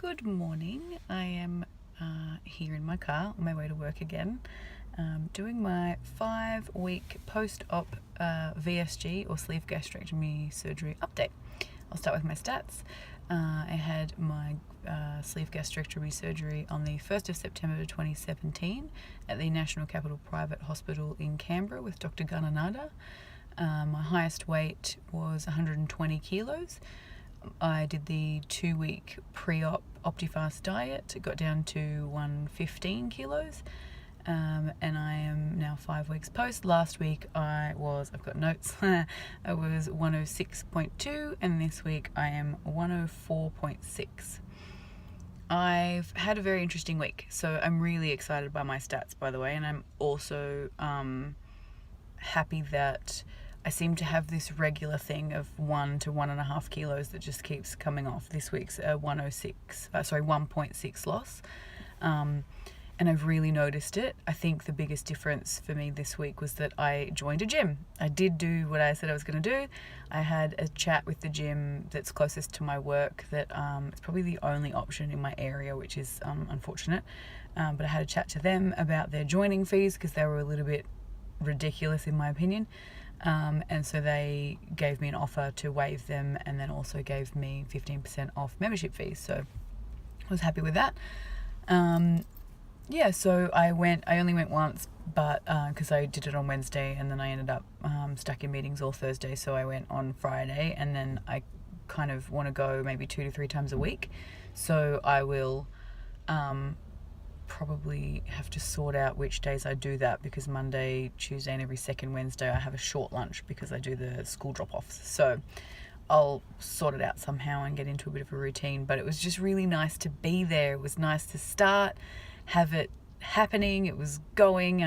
Good morning. I am here in my car on my way to work again, doing my 5-week post-op VSG or sleeve gastrectomy surgery update. I'll start with my stats. I had my sleeve gastrectomy surgery on the 1st of September 2017 at the National Capital Private Hospital in Canberra with Dr. Gananadha. My highest weight was 120 kilos. I did the 2-week pre-op Optifast diet. It got down to 115 kilos. And I am now 5 weeks post. Last week I've got notes, I was 106.2, and this week I am 104.6. I've had a very interesting week, so I'm really excited by my stats, by the way, and I'm also happy that I seem to have this regular thing of 1 to 1.5 kilos that just keeps coming off. This week's 1.6 loss. And I've really noticed it. I think the biggest difference for me this week was that I joined a gym. I did do what I said I was going to do. I had a chat with the gym that's closest to my work that it's probably the only option in my area, which is unfortunate. But I had a chat to them about their joining fees because they were a little bit ridiculous in my opinion. And so they gave me an offer to waive them and then also gave me 15% off membership fees. So I was happy with that. So I only went once, but because I did it on Wednesday and then I ended up stuck in meetings all Thursday. So I went on Friday, and then I kind of want to go maybe 2 to 3 times a week. So I will probably have to sort out which days I do that, because Monday, Tuesday and every second Wednesday I have a short lunch because I do the school drop-offs. So I'll sort it out somehow and get into a bit of a routine. But it was just really nice to be there. It was nice to start, have it happening. It was going.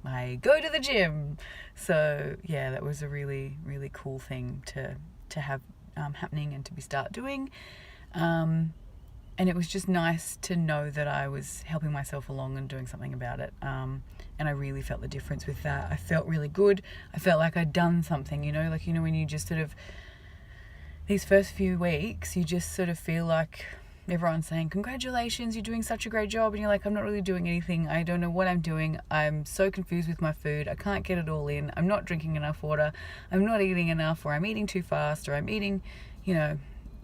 I go to the gym. So yeah, that was a really, really cool thing to have happening and to start doing. And it was just nice to know that I was helping myself along and doing something about it. And I really felt the difference with that. I felt really good. I felt like I'd done something, when you just sort of, these first few weeks, you just sort of feel like everyone's saying, congratulations, you're doing such a great job. And you're like, I'm not really doing anything. I don't know what I'm doing. I'm so confused with my food. I can't get it all in. I'm not drinking enough water. I'm not eating enough, or I'm eating too fast, or I'm eating,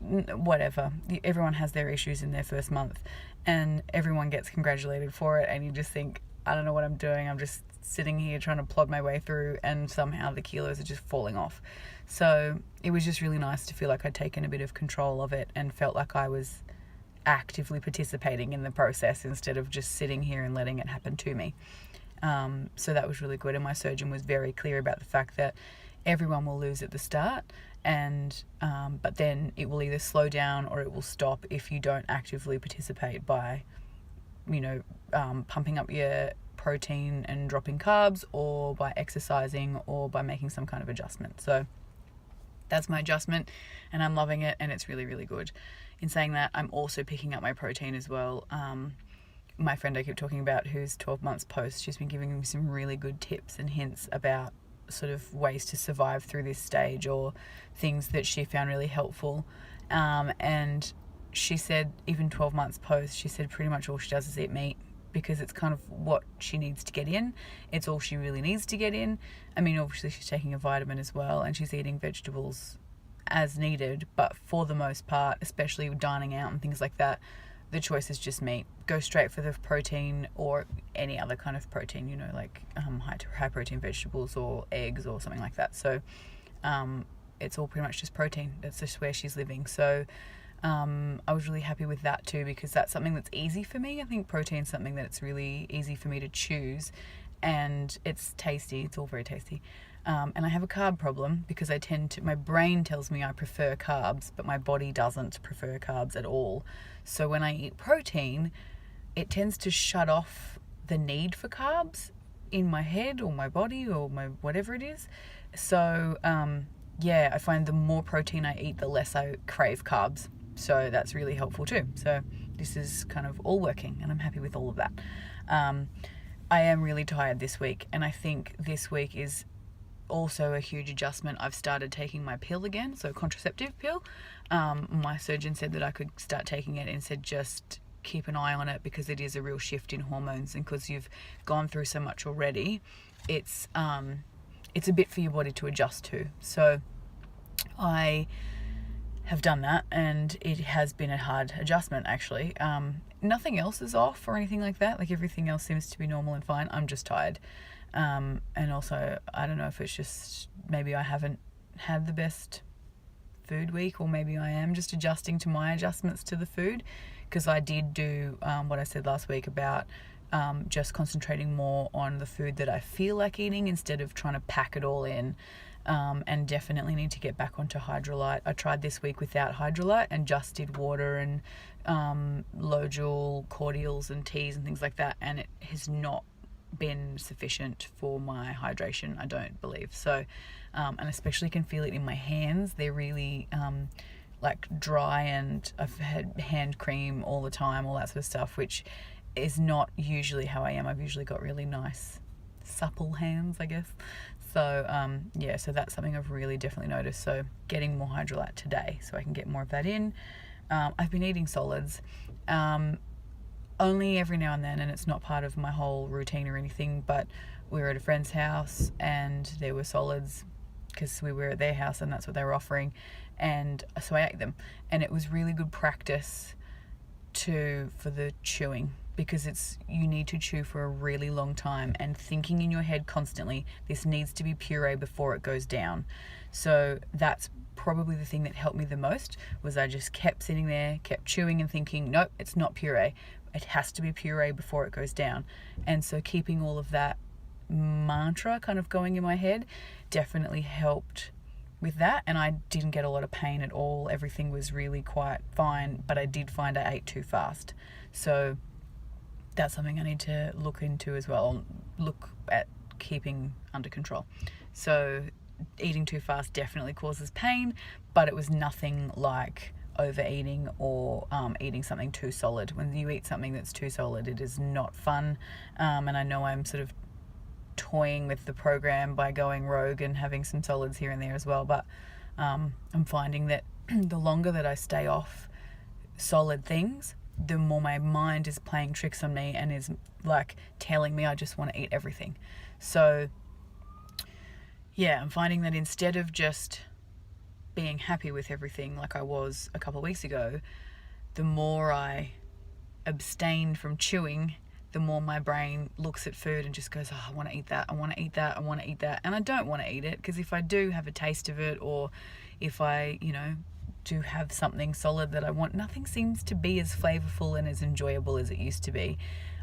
whatever. Everyone has their issues in their first month, and everyone gets congratulated for it, and you just think, I don't know what I'm doing. I'm just sitting here trying to plod my way through, and somehow the kilos are just falling off. So it was just really nice to feel like I'd taken a bit of control of it and felt like I was actively participating in the process instead of just sitting here and letting it happen to me. So that was really good, and my surgeon was very clear about the fact that everyone will lose at the start, and but then it will either slow down or it will stop if you don't actively participate by pumping up your protein and dropping carbs, or by exercising, or by making some kind of adjustment. So that's my adjustment, and I'm loving it, and it's really, really good. In saying that, I'm also picking up my protein as well. My friend I keep talking about, who's 12 months post, she's been giving me some really good tips and hints about sort of ways to survive through this stage, or things that she found really helpful. And she said, even 12 months post, she said pretty much all she does is eat meat, because it's kind of what she needs to get in. It's all she really needs to get in. I mean, obviously she's taking a vitamin as well, and she's eating vegetables as needed, but for the most part, especially dining out and things like that, the choice is just meat. Go straight for the protein, or any other kind of protein, like high protein vegetables or eggs or something like that. So it's all pretty much just protein. That's just where she's living. So I was really happy with that too, because that's something that's easy for me. I think protein is something that it's really easy for me to choose, and it's tasty. It's all very tasty. And I have a carb problem, because my brain tells me I prefer carbs, but my body doesn't prefer carbs at all. So when I eat protein, it tends to shut off the need for carbs in my head or my body or my whatever it is. So I find the more protein I eat, the less I crave carbs. So that's really helpful too. So this is kind of all working, and I'm happy with all of that. I am really tired this week, and I think this week is also a huge adjustment. I've started taking my pill again, so contraceptive pill. My surgeon said that I could start taking it and said just keep an eye on it because it is a real shift in hormones, and because you've gone through so much already, it's a bit for your body to adjust to. So I have done that, and it has been a hard adjustment actually. Nothing else is off or anything like that. Like everything else seems to be normal and fine. I'm just tired. And also, I don't know if it's just maybe I haven't had the best food week, or maybe I am just adjusting to my adjustments to the food, because I did do what I said last week about just concentrating more on the food that I feel like eating instead of trying to pack it all in. And definitely need to get back onto Hydrolyte. I tried this week without Hydrolyte and just did water and low joule cordials and teas and things like that, and it has not been sufficient for my hydration, I don't believe. So and especially can feel it in my hands. They're really like dry, and I've had hand cream all the time, all that sort of stuff, which is not usually how I am. I've usually got really nice supple hands, I guess. So yeah, so that's something I've really definitely noticed. So getting more Hydrolyte today so I can get more of that in. I've been eating solids only every now and then, and it's not part of my whole routine or anything, but we were at a friend's house and there were solids because we were at their house and that's what they were offering, and so I ate them, and it was really good practice for the chewing, because you need to chew for a really long time and thinking in your head constantly, this needs to be puree before it goes down. So that's probably the thing that helped me the most, was I just kept sitting there, kept chewing and thinking, nope, it's not puree. It has to be puree before it goes down. And so keeping all of that mantra kind of going in my head definitely helped with that, and I didn't get a lot of pain at all. Everything was really quite fine, but I did find I ate too fast. So that's something I need to look into as well, look at keeping under control. So eating too fast definitely causes pain, but it was nothing like overeating or eating something too solid. When you eat something that's too solid, it is not fun. And I know I'm sort of toying with the program by going rogue and having some solids here and there as well, but I'm finding that the longer that I stay off solid things, the more my mind is playing tricks on me and is like telling me I just want to eat everything. So yeah, I'm finding that instead of just being happy with everything like I was a couple of weeks ago, the more I abstain from chewing, the more my brain looks at food and just goes, oh, I want to eat that, I want to eat that, I want to eat that. And I don't want to eat it, because if I do have a taste of it, or if I, do have something solid that I want, nothing seems to be as flavorful and as enjoyable as it used to be.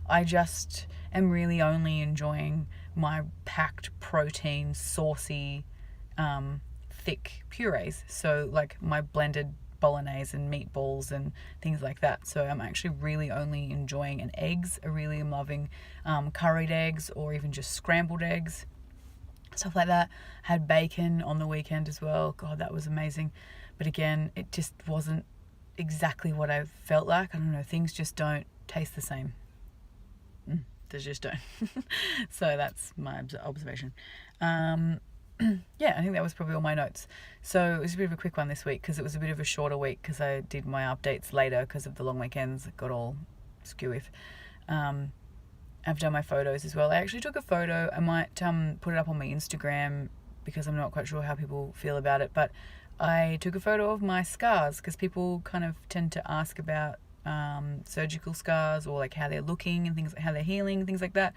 I just am really only enjoying my packed protein, saucy, thick purees. So like my blended bolognese and meatballs and things like that. So I'm actually really only enjoying, and eggs are really loving, curried eggs or even just scrambled eggs, stuff like that. Had bacon on the weekend as well. God, that was amazing. But again, it just wasn't exactly what I felt like. I don't know, things just don't taste the same. They just don't. So that's my observation. Yeah, I think that was probably all my notes. So it was a bit of a quick one this week, because it was a bit of a shorter week, because I did my updates later because of the long weekends. It got all skew with. I've done my photos as well. I actually took a photo. I might put it up on my Instagram, because I'm not quite sure how people feel about it, but I took a photo of my scars, because people kind of tend to ask about surgical scars, or like how they're looking and things, how they're healing, things like that.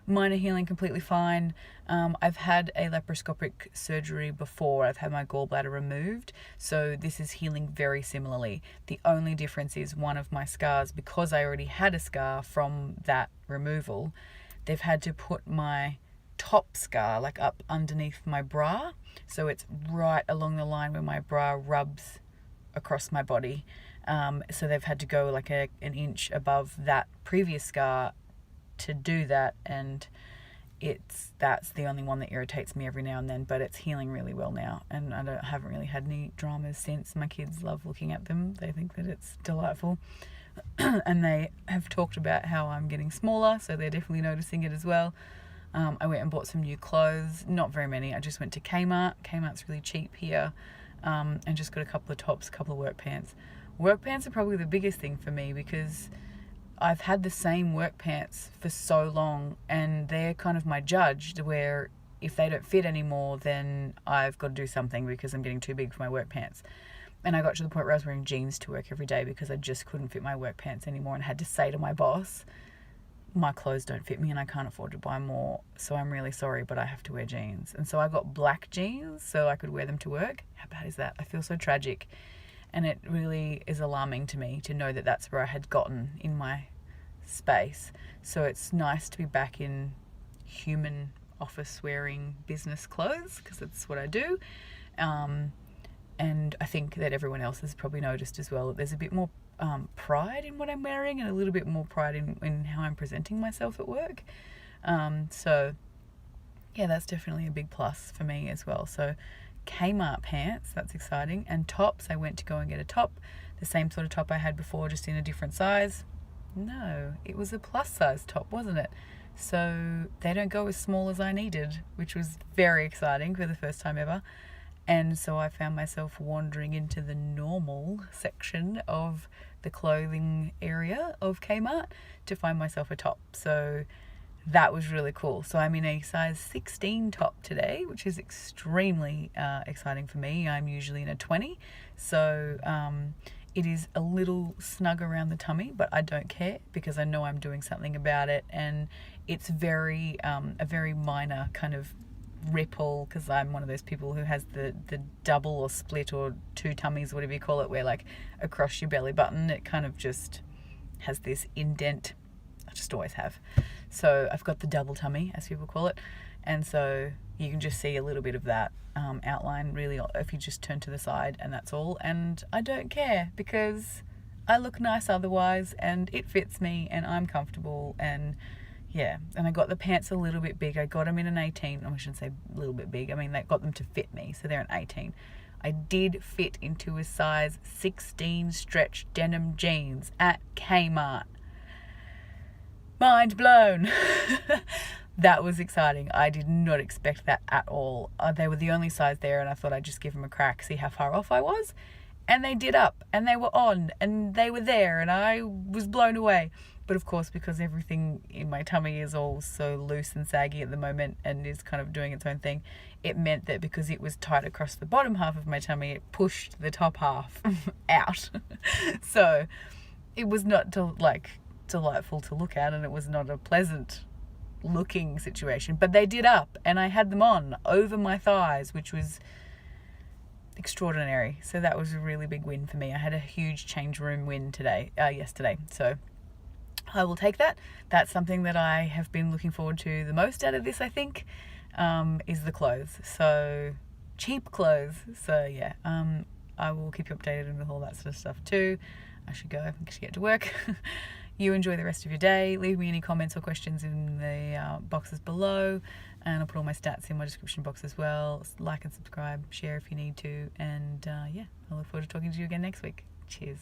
Mine are healing completely fine. I've had a laparoscopic surgery before. I've had my gallbladder removed, so this is healing very similarly. The only difference is one of my scars, because I already had a scar from that removal, they've had to put my top scar like up underneath my bra, so it's right along the line where my bra rubs across my body. So they've had to go like an inch above that previous scar to do that, and that's the only one that irritates me every now and then, but it's healing really well now, and I haven't really had any dramas since. My kids love looking at them. They think that it's delightful. And they have talked about how I'm getting smaller, so they're definitely noticing it as well. I went and bought some new clothes, not very many. I just went to Kmart. Kmart's really cheap here, and just got a couple of tops, a couple of work pants. Work pants are probably the biggest thing for me because I've had the same work pants for so long, and they're kind of my judge, where if they don't fit anymore, then I've got to do something because I'm getting too big for my work pants. And I got to the point where I was wearing jeans to work every day because I just couldn't fit my work pants anymore, and had to say to my boss, my clothes don't fit me and I can't afford to buy more, so I'm really sorry, but I have to wear jeans. And so I got black jeans so I could wear them to work. How bad is that? I feel so tragic. And it really is alarming to me to know that that's where I had gotten in my space. So it's nice to be back in human office wearing business clothes, because that's what I do. And I think that everyone else has probably noticed as well that there's a bit more pride in what I'm wearing, and a little bit more pride in how I'm presenting myself at work. So yeah, that's definitely a big plus for me as well. So Kmart pants, that's exciting. And tops, I went to go and get a top, the same sort of top I had before, just in a different size. No, it was a plus size top, wasn't it? So they don't go as small as I needed, which was very exciting for the first time ever. And so I found myself wandering into the normal section of the clothing area of Kmart to find myself a top. So that was really cool. So I'm in a size 16 top today, which is extremely exciting for me. I'm usually in a 20. So it is a little snug around the tummy, but I don't care because I know I'm doing something about it. And it's a very minor kind of ripple, because I'm one of those people who has the double or split or two tummies, whatever you call it, where like across your belly button it kind of just has this indent. I just always have. So I've got the double tummy, as people call it, and so you can just see a little bit of that outline really if you just turn to the side, and that's all. And I don't care because I look nice otherwise, and it fits me, and I'm comfortable. And yeah, and I got the pants a little bit big. I got them in an 18. I shouldn't say a little bit big. I mean, they got them to fit me, so they're an 18. I did fit into a size 16 stretch denim jeans at Kmart. Mind blown. That was exciting. I did not expect that at all. They were the only size there, and I thought I'd just give them a crack, see how far off I was. And they did up, and they were on, and they were there, and I was blown away. But of course, because everything in my tummy is all so loose and saggy at the moment and is kind of doing its own thing, it meant that because it was tight across the bottom half of my tummy, it pushed the top half out. So it was not delightful to look at, and it was not a pleasant looking situation. But they did up, and I had them on over my thighs, which was extraordinary. So that was a really big win for me. I had a huge change room win yesterday. So I will take that. That's something that I have been looking forward to the most out of this, I think, is the clothes. So cheap clothes. So yeah, I will keep you updated with all that sort of stuff too. I should go. I should get to work. You enjoy the rest of your day. Leave me any comments or questions in the boxes below, and I'll put all my stats in my description box as well. Like and subscribe, share if you need to, and yeah, I look forward to talking to you again next week. Cheers.